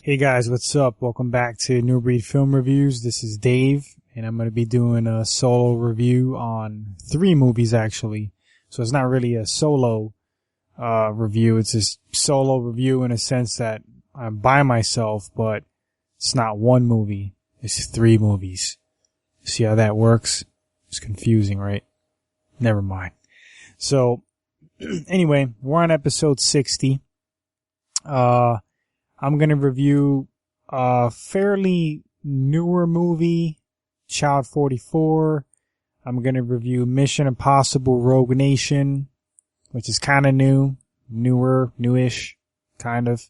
Hey guys, what's up? Welcome back to Newbreed Film Reviews. This is Dave, and I'm going to be doing a solo review on 3 movies actually. So it's not really a solo review, it's a solo review in a sense that I'm by myself, but it's not one movie, it's 3 movies. See how that works? It's confusing, right? Never mind. So, anyway, we're on episode 60. I'm going to review a fairly newer movie, Child 44. I'm going to review Mission Impossible Rogue Nation, which is kind of newer, newish, kind of,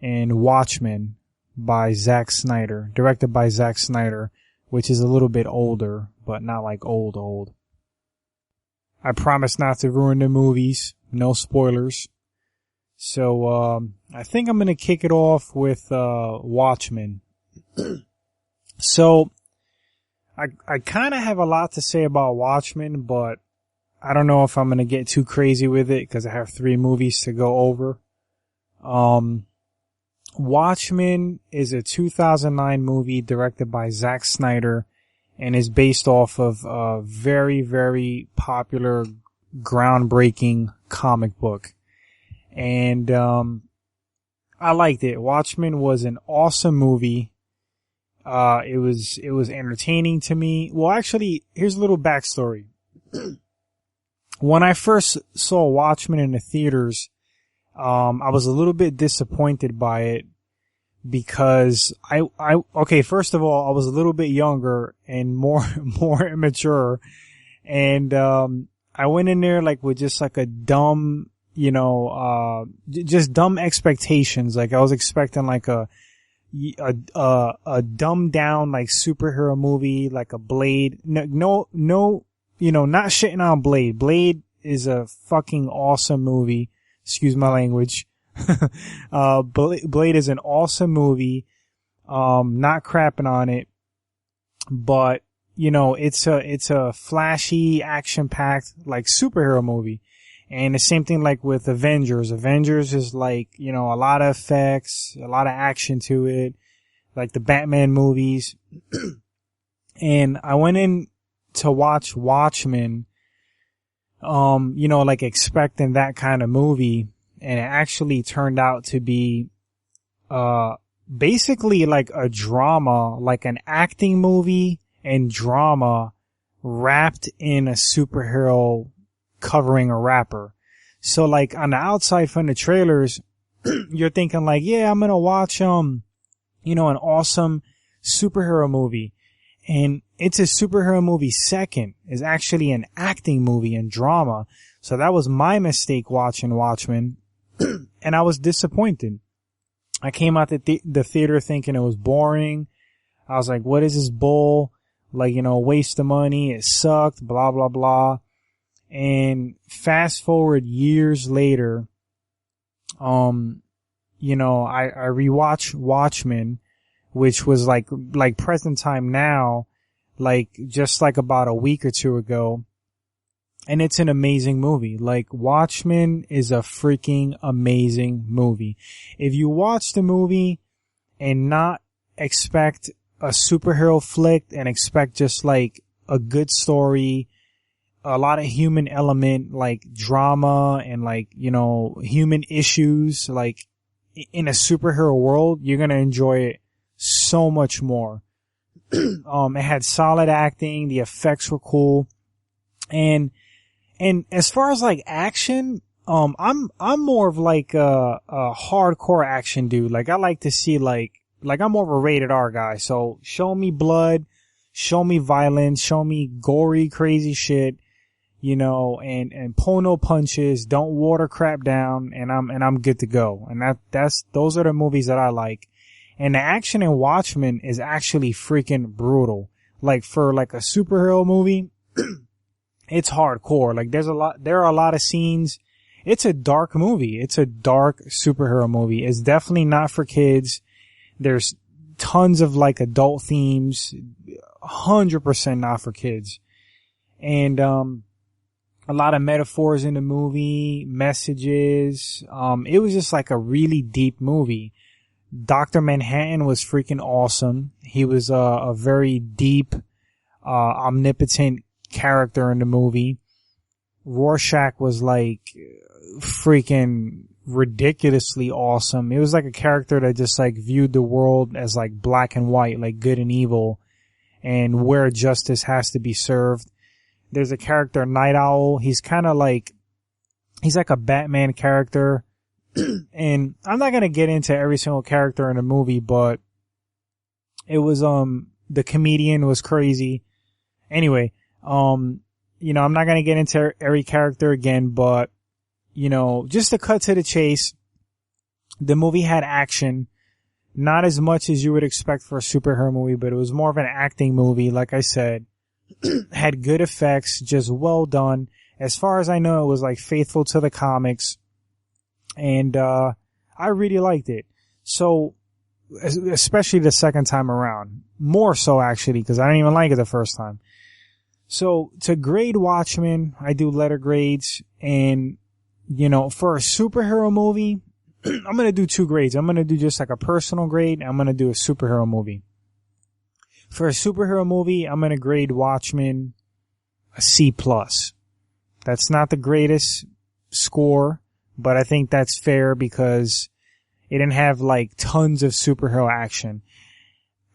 and Watchmen by Zack Snyder, directed by Zack Snyder, which is a little bit older, but not like old. I promise not to ruin the movies, no spoilers. So, I think I'm going to kick it off with, Watchmen. So, I kind of have a lot to say about Watchmen, but I don't know if I'm going to get too crazy with it because I have 3 movies to go over. Watchmen is a 2009 movie directed by Zack Snyder and is based off of a very, very popular, groundbreaking comic book. And, I liked it. Watchmen was an awesome movie. It was entertaining to me. Well, actually, here's a little backstory. When I first saw Watchmen in the theaters, I was a little bit disappointed by it because okay, first of all, I was a little bit younger and more immature. And, I went in there like with just like a dumb, just dumb expectations. Like I was expecting like a dumbed down like superhero movie, like a Blade. No, not shitting on Blade. Blade is a fucking awesome movie. Excuse my language. Blade is an awesome movie. Not crapping on it, but it's a flashy, action-packed like superhero movie. And the same thing like with Avengers. Avengers is like, a lot of effects, a lot of action to it, like the Batman movies. And I went in to watch Watchmen, like expecting that kind of movie. And it actually turned out to be, basically like a drama, like an acting movie and drama wrapped in a superhero covering a rapper. So like on the outside from the trailers, you're thinking like, yeah, I'm going to watch, an awesome superhero movie. And it's a superhero movie second. It's actually an acting movie and drama. So that was my mistake watching Watchmen. And I was disappointed. I came out the theater thinking it was boring. I was like, what is this bull? Like, waste of money. It sucked, blah, blah, blah. And fast forward years later, I rewatch Watchmen, which was like present time now, like just like about a week or 2 ago. And it's an amazing movie. Like Watchmen is a freaking amazing movie. If you watch the movie and not expect a superhero flick and expect just like a good story, a lot of human element, like drama and like, human issues, like in a superhero world, you're going to enjoy it so much more. It had solid acting. The effects were cool. And as far as like action, I'm more of like a hardcore action dude. Like I like to see like I'm more of a rated R guy. So show me blood, show me violence, show me gory, crazy shit. And pull no punches, don't water crap down, and I'm good to go. And those are the movies that I like. And the action in Watchmen is actually freaking brutal. Like for like a superhero movie, it's hardcore. Like there are a lot of scenes. It's a dark movie. It's a dark superhero movie. It's definitely not for kids. There's tons of like adult themes, 100% not for kids. And, a lot of metaphors in the movie, messages. It was just like a really deep movie. Dr. Manhattan was freaking awesome. He was a very deep, omnipotent character in the movie. Rorschach was like freaking ridiculously awesome. It was like a character that just like viewed the world as like black and white, like good and evil, and where justice has to be served. There's a character, Night Owl. He's kind of like, he's like a Batman character. And I'm not going to get into every single character in the movie, but it was, the comedian was crazy. Anyway, I'm not going to get into every character again, but, just to cut to the chase, the movie had action, not as much as you would expect for a superhero movie, but it was more of an acting movie, like I said. Had good effects, just well done. As far as I know, it was like faithful to the comics. And, I really liked it. So, especially the second time around. More so actually, because I didn't even like it the first time. So, to grade Watchmen, I do letter grades. And, for a superhero movie, I'm gonna do 2 grades. I'm gonna do just like a personal grade. I'm gonna do a superhero movie. For a superhero movie, I'm gonna grade Watchmen a C+. That's not the greatest score, but I think that's fair because it didn't have like tons of superhero action.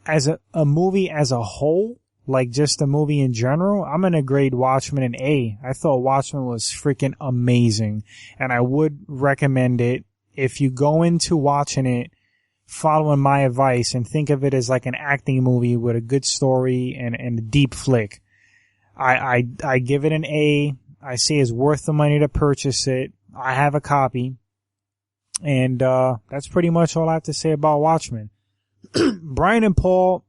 As a movie as a whole, like just a movie in general, I'm going to grade Watchmen an A. I thought Watchmen was freaking amazing, and I would recommend it. If you go into watching it, following my advice and think of it as like an acting movie with a good story and a deep flick, I give it an A. I say it's worth the money to purchase it. I have a copy. And that's pretty much all I have to say about Watchmen. Brian and Paul,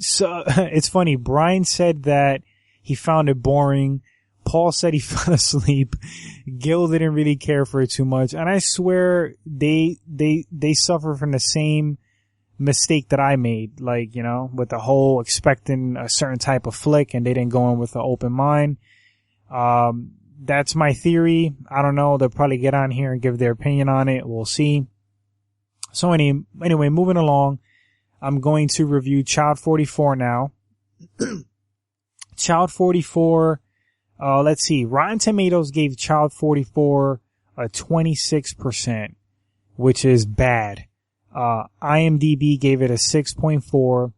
so it's funny. Brian said that he found it boring. Paul said he fell asleep. Gil didn't really care for it too much. And I swear they suffer from the same mistake that I made. Like, with the whole expecting a certain type of flick and they didn't go in with an open mind. That's my theory. I don't know. They'll probably get on here and give their opinion on it. We'll see. So anyway, moving along, I'm going to review Child 44 now. Child 44, let's see. Rotten Tomatoes gave Child 44 a 26%, which is bad. IMDb gave it a 6.4.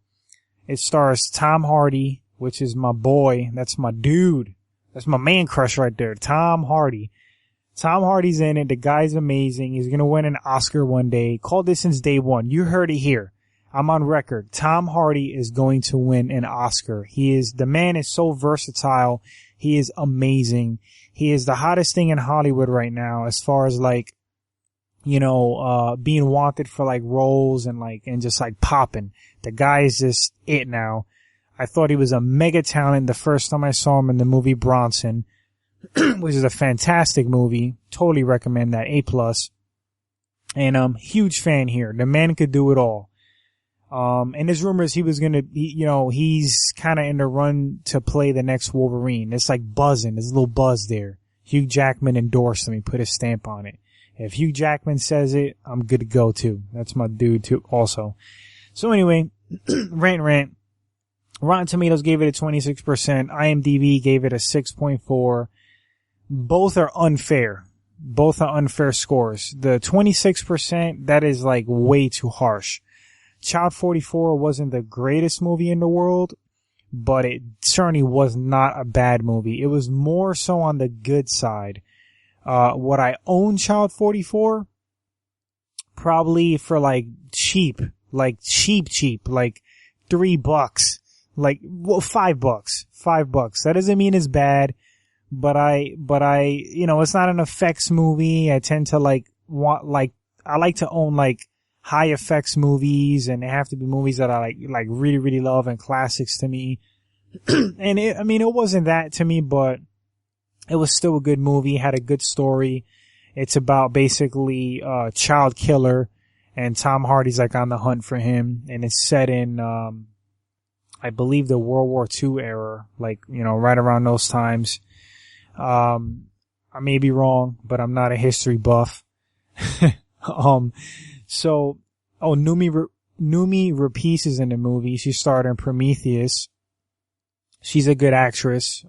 It stars Tom Hardy, which is my boy. That's my dude. That's my man crush right there. Tom Hardy. Tom Hardy's in it. The guy's amazing. He's going to win an Oscar one day. Called this since day one. You heard it here. I'm on record. Tom Hardy is going to win an Oscar. The man is so versatile. He is amazing. He is the hottest thing in Hollywood right now as far as like, being wanted for like roles and just like popping. The guy is just it now. I thought he was a mega talent the first time I saw him in the movie Bronson, which is a fantastic movie. Totally recommend that. A+. And huge fan here. The man could do it all. And there's rumors he was gonna, he's kind of in the run to play the next Wolverine. It's like buzzing. There's a little buzz there. Hugh Jackman endorsed him. He put his stamp on it. If Hugh Jackman says it, I'm good to go too. That's my dude too also. So anyway, rant. Rotten Tomatoes gave it a 26%. IMDb gave it a 6.4. Both are unfair. Both are unfair scores. The 26%, that is like way too harsh. Child 44 wasn't the greatest movie in the world, but it certainly was not a bad movie. It was more so on the good side. Would I own Child 44? Probably for like cheap, like $3. Like, well, $5. That doesn't mean it's bad, but I, it's not an effects movie. I tend to I like to own like high effects movies, and they have to be movies that I like really, really love and classics to me. And it wasn't that to me, but it was still a good movie, had a good story. It's about basically a child killer, and Tom Hardy's like on the hunt for him, and it's set in, I believe the World War II era, like, right around those times. I may be wrong, but I'm not a history buff. So Oh, Numi Rapace is in the movie. She starred in Prometheus. She's a good actress.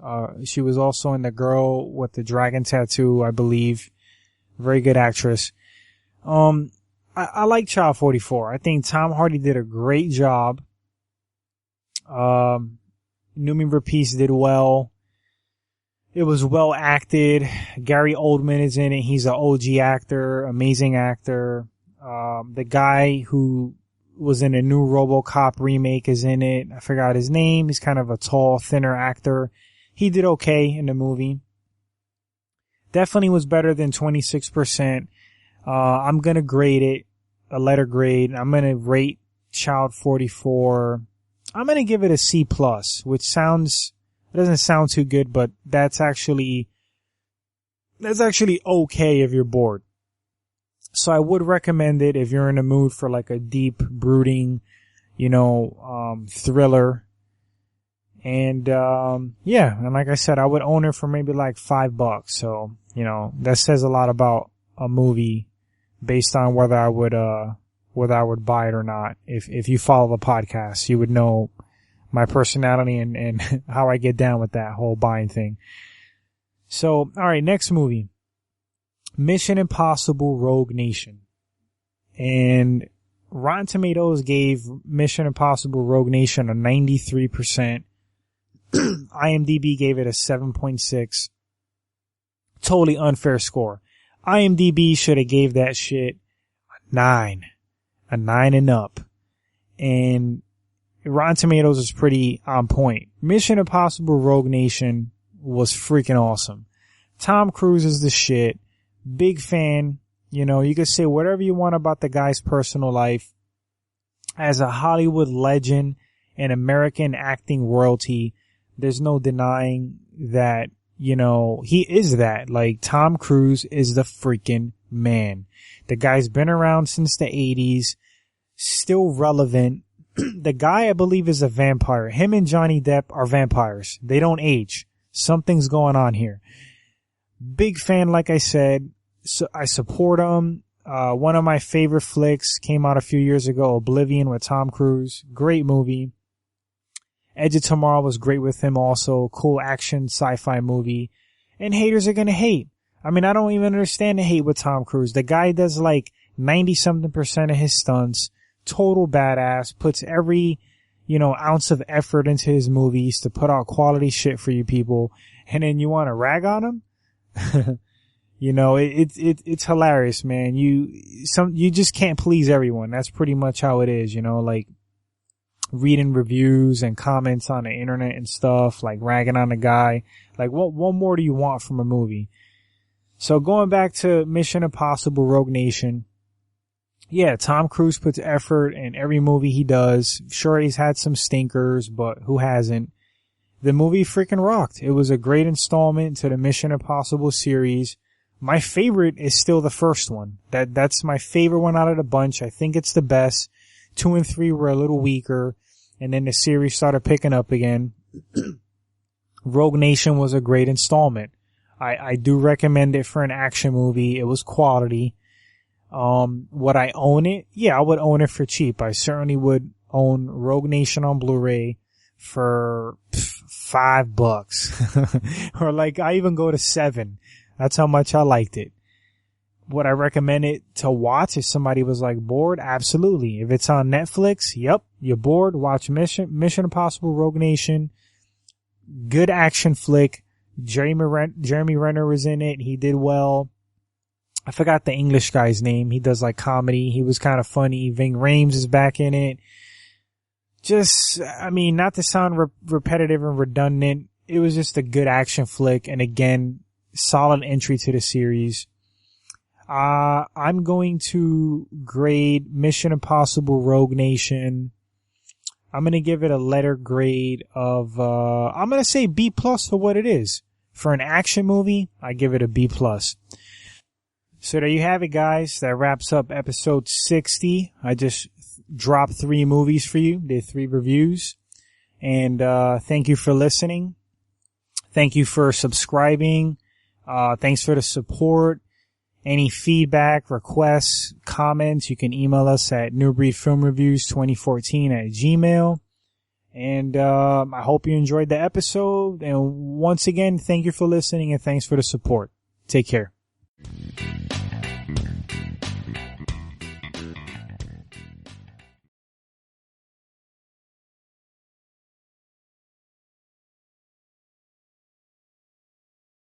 She was also in The Girl with the Dragon Tattoo, I believe. Very good actress. I like Child 44. I think Tom Hardy did a great job. Numi Rapace did well. It was well acted. Gary Oldman is in it. He's an OG actor, amazing actor. The guy who was in a new RoboCop remake is in it. I forgot his name. He's kind of a tall, thinner actor. He did okay in the movie. Definitely was better than 26%. I'm gonna grade it a letter grade. I'm gonna rate Child 44. I'm gonna give it a C+, which doesn't sound too good, but that's actually okay if you're bored. So I would recommend it if you're in the mood for like a deep, brooding, thriller. And, yeah. And like I said, I would own it for maybe like $5. So, that says a lot about a movie based on whether I would buy it or not. If you follow the podcast, you would know my personality and how I get down with that whole buying thing. So, alright, next movie. Mission Impossible Rogue Nation. And Rotten Tomatoes gave Mission Impossible Rogue Nation a 93%. IMDb gave it a 7.6. Totally unfair score. IMDb should have gave that shit a 9. A 9 and up. And Rotten Tomatoes is pretty on point. Mission Impossible Rogue Nation was freaking awesome. Tom Cruise is the shit. Big fan. You could say whatever you want about the guy's personal life. As a Hollywood legend and American acting royalty, there's no denying that, he is that. Like, Tom Cruise is the freaking man. The guy's been around since the 80s, still relevant. The guy, I believe, is a vampire. Him and Johnny Depp are vampires. They don't age. Something's going on here. Big fan, like I said. So I support him. One of my favorite flicks came out a few years ago, Oblivion with Tom Cruise. Great movie. Edge of Tomorrow was great with him also. Cool action sci-fi movie. And haters are gonna hate. I mean, I don't even understand the hate with Tom Cruise. The guy does like 90-something% of his stunts. Total badass. Puts every, ounce of effort into his movies to put out quality shit for you people. And then you want to rag on him? It's hilarious, man. You just can't please everyone. That's pretty much how it is, like reading reviews and comments on the internet and stuff, like ragging on the guy. Like, what more do you want from a movie? So going back to Mission Impossible Rogue Nation. Yeah, Tom Cruise puts effort in every movie he does. Sure, he's had some stinkers, but who hasn't? The movie freaking rocked. It was a great installment to the Mission Impossible series. My favorite is still the first one. That's my favorite one out of the bunch. I think it's the best. 2 and 3 were a little weaker, and then the series started picking up again. Rogue Nation was a great installment. I do recommend it for an action movie. It was quality. Would I own it? Yeah, I would own it for cheap. I certainly would own Rogue Nation on Blu-ray for $5. Or like, I even go to 7. That's how much I liked it. Would I recommend it to watch if somebody was like bored? Absolutely. If it's on Netflix, yep, you're bored, watch Mission Impossible Rogue Nation. Good action flick. Jeremy Renner was in it. He did well. I forgot the English guy's name. He does like comedy. He was kind of funny. Ving Rhames is back in it. Just, not to sound repetitive and redundant, it was just a good action flick. And again, solid entry to the series. I'm going to grade Mission Impossible Rogue Nation. I'm going to give it a letter grade of, I'm going to say B+ for what it is. For an action movie, I give it a B+. So there you have it, guys. That wraps up episode 60. I just dropped 3 movies for you, did 3 reviews. And, thank you for listening. Thank you for subscribing. Thanks for the support. Any feedback, requests, comments, you can email us at newbreedfilmreviews2014@gmail.com. And I hope you enjoyed the episode. And once again, thank you for listening and thanks for the support. Take care.